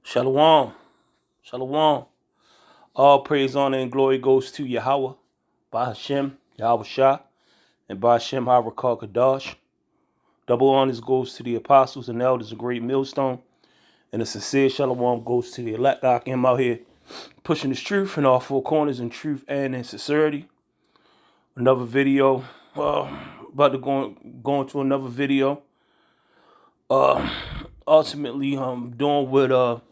Shalom. Shalom. All praise, honor, and glory goes to Yahweh, by Hashem, Yahweh Shah, and by Hashem, Harakar Kadash. Double honors goes to the apostles and elders, a great millstone. And a sincere shalom goes to the elect. I am out here pushing this truth in all four corners in truth and in sincerity. Another video. About to go into another video. Ultimately, I'm doing what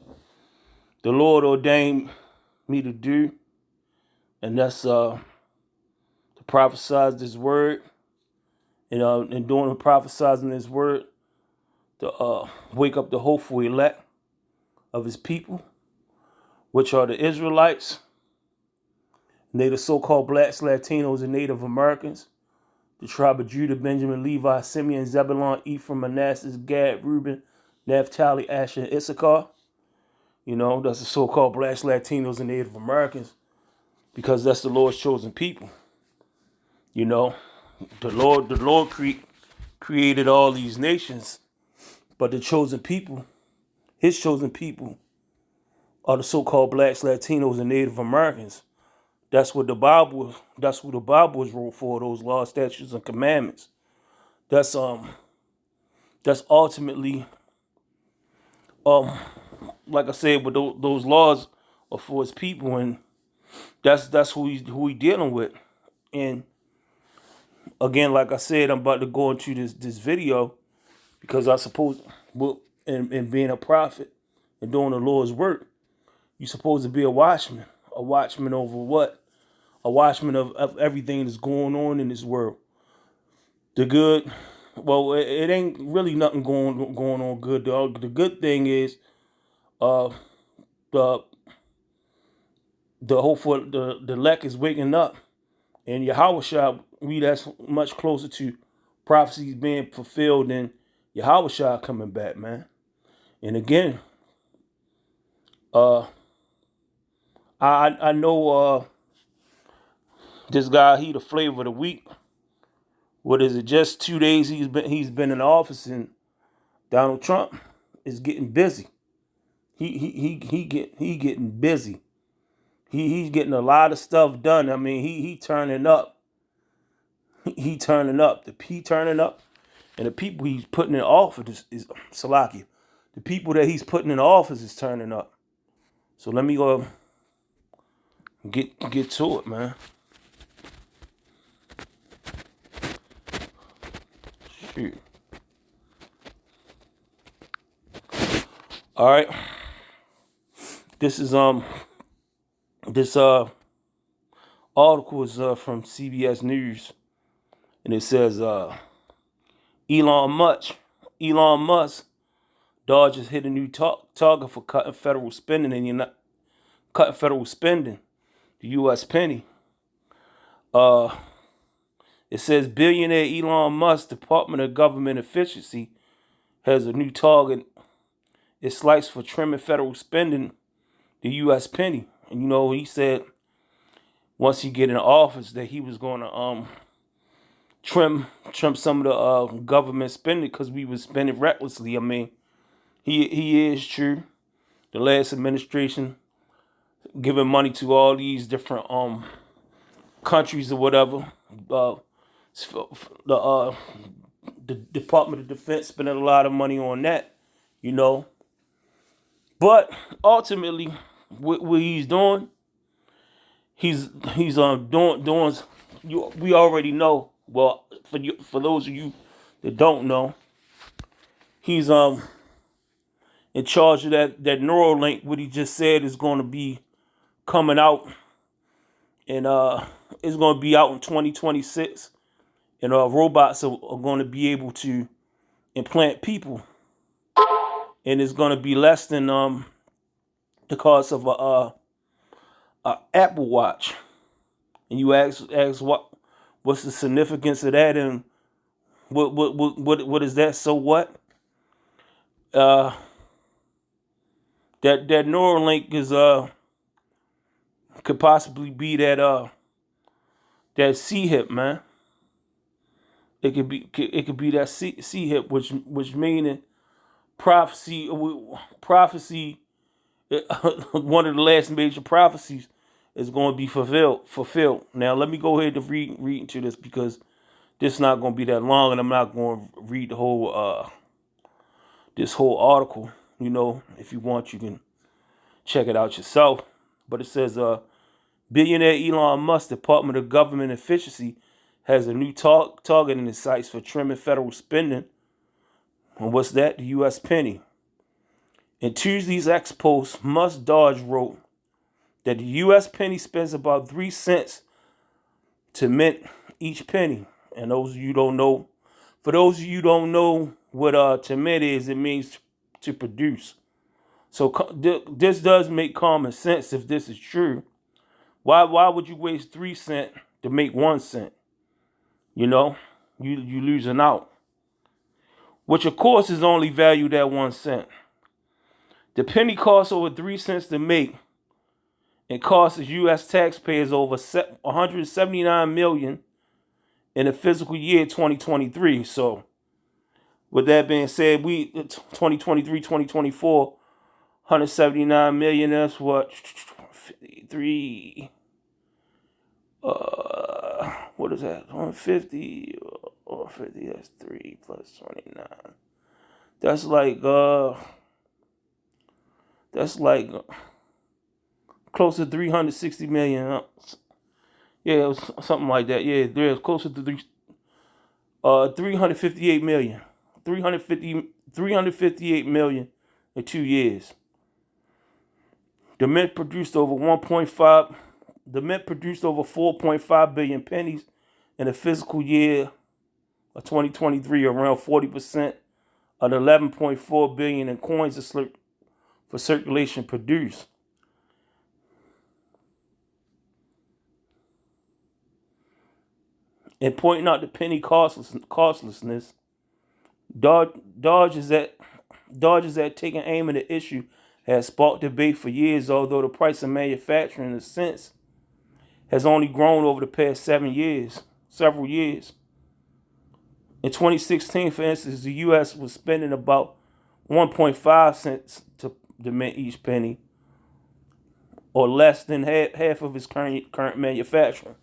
the Lord ordained me to do, and that's to prophesize this word, and doing the prophesizing this word to wake up the hopeful elect of his people, which are the Israelites, and they the so-called blacks, Latinos, and Native Americans, the tribe of Judah, Benjamin, Levi, Simeon, Zebulun, Ephraim, Manasseh, Gad, Reuben, Naphtali, Asher, and Issachar. That's the so-called blacks, Latinos, and Native Americans, because that's the Lord's chosen people. The Lord created all these nations, but the chosen people, his chosen people, are the so-called blacks, Latinos, and Native Americans. That's who the Bible is wrote for, those laws, statutes, and commandments. That's ultimately, like I said, but those laws are for his people, and that's who he dealing with. And again, like I said, I'm about to go into this video because I suppose, in being a prophet and doing the Lord's work, you're supposed to be a watchman over what? A watchman of everything that's going on in this world. The good, well, it ain't really nothing going on good. The good thing is, the hopeful the elect is waking up, and Yahweh Shah, that's much closer to prophecies being fulfilled than Yahweh Shah coming back, man. And again, I know this guy, he the flavor of the week. What is it? Just 2 days he's been in office, and Donald Trump is getting busy. He getting busy. He's getting a lot of stuff done. I mean, he turning up. He turning up. He turning up, and the people he's putting in office is Salakia. The people that he's putting in office is turning up. So let me go get to it, man. Shoot. All right. This is this article is from CBS News, and it says Elon Musk Dodgers hit a new target for cutting federal spending, and you're not cutting federal spending. The U.S. penny. It says billionaire Elon Musk Department of Government Efficiency has a new target. It sliced for trimming federal spending, the U.S. penny. And he said once he get in office that he was going to trim some of the government spending because we was spending recklessly. I mean, he is true. The last administration giving money to all these different countries or whatever. The Department of Defense spending a lot of money on that, But ultimately, what he's doing, he's doing. We already know. Well, for those of you that don't know, he's in charge of that Neuralink. What he just said is going to be coming out, and it's going to be out in 2026, and robots are going to be able to implant people, and it's going to be less than the cost of a Apple Watch. And you ask what's the significance of that, and what is that? So what? That Neuralink is could possibly be that C-hip, man. It could be that C-hip, which meaning prophecy one of the last major prophecies is going to be fulfilled. Now, let me go ahead and read into this, because this is not going to be that long, and I'm not going to read the whole this whole article. You know, if you want, you can check it out yourself. But it says, billionaire Elon Musk, Department of Government Efficiency, has a new target in its sights for trimming federal spending. And what's that? The U.S. penny. In Tuesday's X post, Musk Dodge wrote that the U.S. penny spends about 3 cents to mint each penny. And for those of you who don't know what to mint is, it means to produce. So this does make common sense if this is true. Why would you waste 3 cents to make 1 cent? You know, you losing out. Which of course is only valued at 1 cent. The penny costs over 3 cents to make, and costs U.S. taxpayers over $179 million in the fiscal year 2023. So, with that being said, 2023, 2024, $179 million. That's what 53. What is that? 150 or 50? That's 3 plus 29. That's like close to 360 million. Yeah, it was something like that. Yeah, there's closer to 358 million. 358 million in 2 years. The Mint produced over 4.5 billion pennies in the fiscal year of 2023, around 40% of the 11.4 billion in coins for circulation produced. And pointing out the penny costlessness, Dodge is at taking aim at the issue has sparked debate for years, although the price of manufacturing, in a sense, has only grown over the past several years. In 2016, for instance, the U.S. was spending about 1.5 cents to mint each penny, or less than half of its current manufacturing.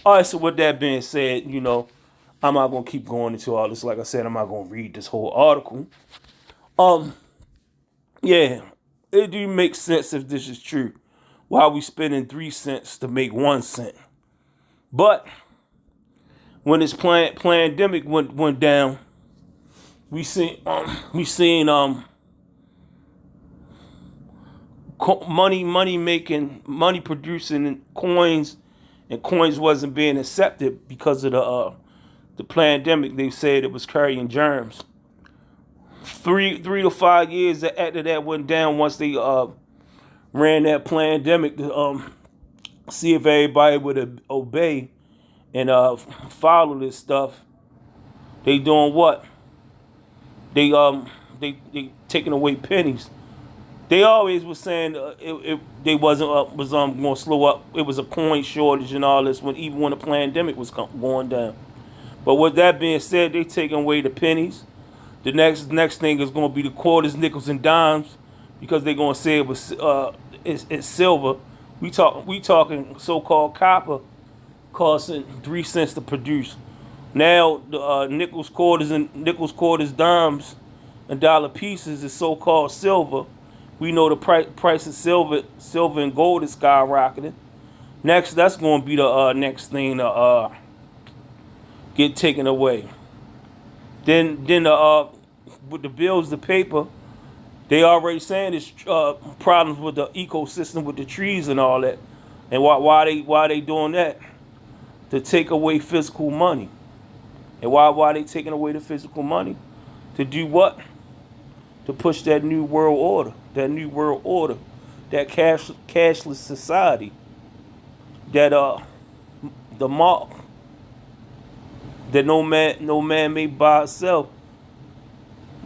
All right, so with that being said, you know, I'm not going to keep going into all this. Like I said, I'm not going to read this whole article. Yeah, it do make sense if this is true. Why are we spending 3 cents to make 1 cent? But when this pandemic went down, we seen money producing coins, and coins wasn't being accepted because of the pandemic. They said it was carrying germs. 3 to 5 years after that went down, once they ran that pandemic to see if everybody would obey and follow this stuff, they doing what? They taking away pennies. They always was saying they wasn't was going to slow up. It was a coin shortage and all this even when the pandemic was going down. But with that being said, they taking away the pennies. The next thing is going to be the quarters, nickels, and dimes, because they're going to say it was it's silver. We talking so-called copper costing 3 cents to produce. Now the nickels, quarters, dimes, and dollar pieces is so-called silver. We know the price of silver and gold is skyrocketing. Next, that's going to be the next thing to get taken away. Then with the bills, the paper, they already saying there's problems with the ecosystem, with the trees and all that. And why they doing that? To take away physical money. And why they taking away the physical money? To do what? To push that new world order. That cashless society. That the mark that no man may buy or sell.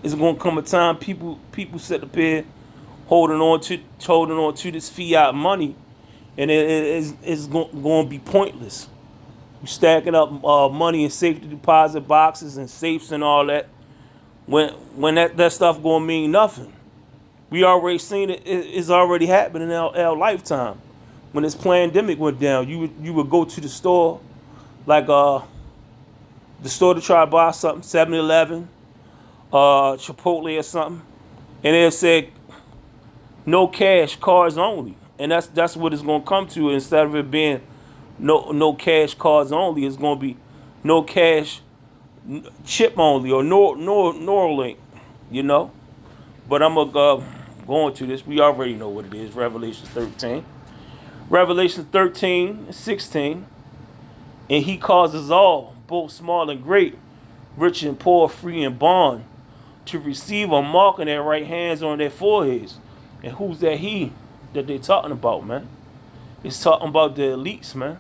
It's gonna come a time people sit up here holding on to this fiat money, and it's going to be pointless. You stacking up money in safety deposit boxes and safes and all that. When that stuff gonna mean nothing. We already seen it. It's already happening in our lifetime. When this pandemic went down, you would go to the store, like the store to try to buy something, 7-Eleven, Chipotle or something, and it said no cash, cards only. And that's what it's gonna come to. Instead of it being no cash, cards only, it's gonna be no cash, chip only, or Neuralink, you know. But I'm gonna go into this. We already know what it is. Revelation 13. Revelation 13:16. And he causes all, both small and great, rich and poor, free and bond, to receive a mark in their right hands on their foreheads. And who's that he that they're talking about, man? It's talking about the elites, man.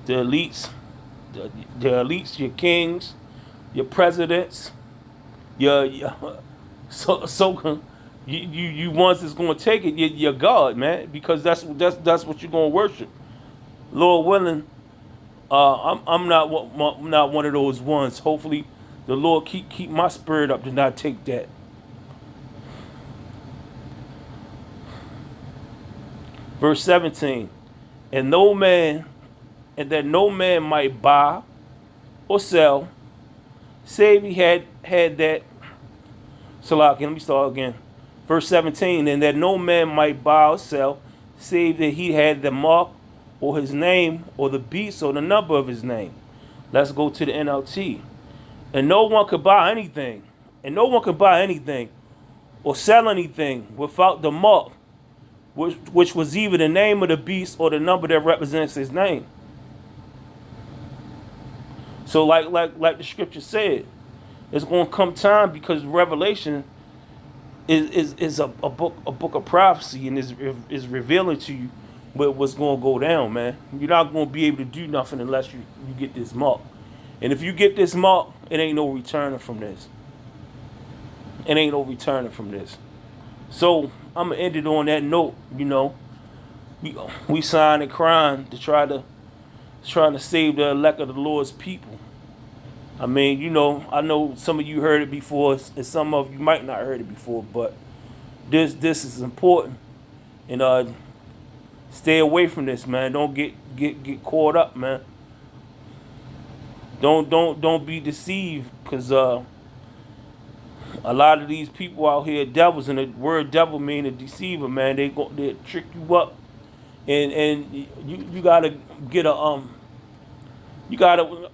The elites, the elites, your kings, your presidents, your so you ones that's gonna take it, your God, man, because that's what you're gonna worship. Lord willing, I'm not one of those ones. Hopefully, the Lord keep my spirit up to not take that. Verse 17, and that no man might buy or sell, save he had that. Salaki, let me start again. Verse 17, and that no man might buy or sell, save that he had the mark or his name or the beast or the number of his name. Let's go to the NLT. And no one could buy anything, or sell anything without the mark, which was either the name of the beast or the number that represents his name. So like the scripture said, it's going to come time, because Revelation is a book of prophecy, and is revealing to you what's going to go down, man. You're not going to be able to do nothing unless you get this mark. And if you get this mark, it ain't no returning from this. So I'm gonna end it on that note. You know, we signed and crying to trying to save the elect of the Lord's people. I mean, you know, I know some of you heard it before, and some of you might not heard it before, but this is important. And stay away from this, man. Don't get caught up, man. Don't be deceived, because a lot of these people out here are devils, and the word devil mean a deceiver, man. They trick you up, and you gotta get you gotta,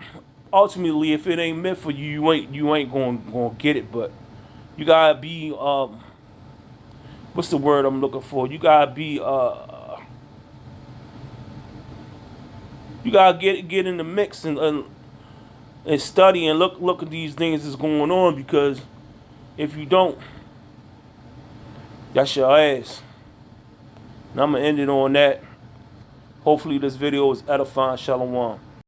ultimately, if it ain't meant for you, you ain't gonna get it. But you gotta be what's the word I'm looking for? You gotta be you gotta get in the mix and study and look at these things that's going on, because if you don't, that's your ass. And I'm gonna end it on that. Hopefully this video is edifying. Shalom.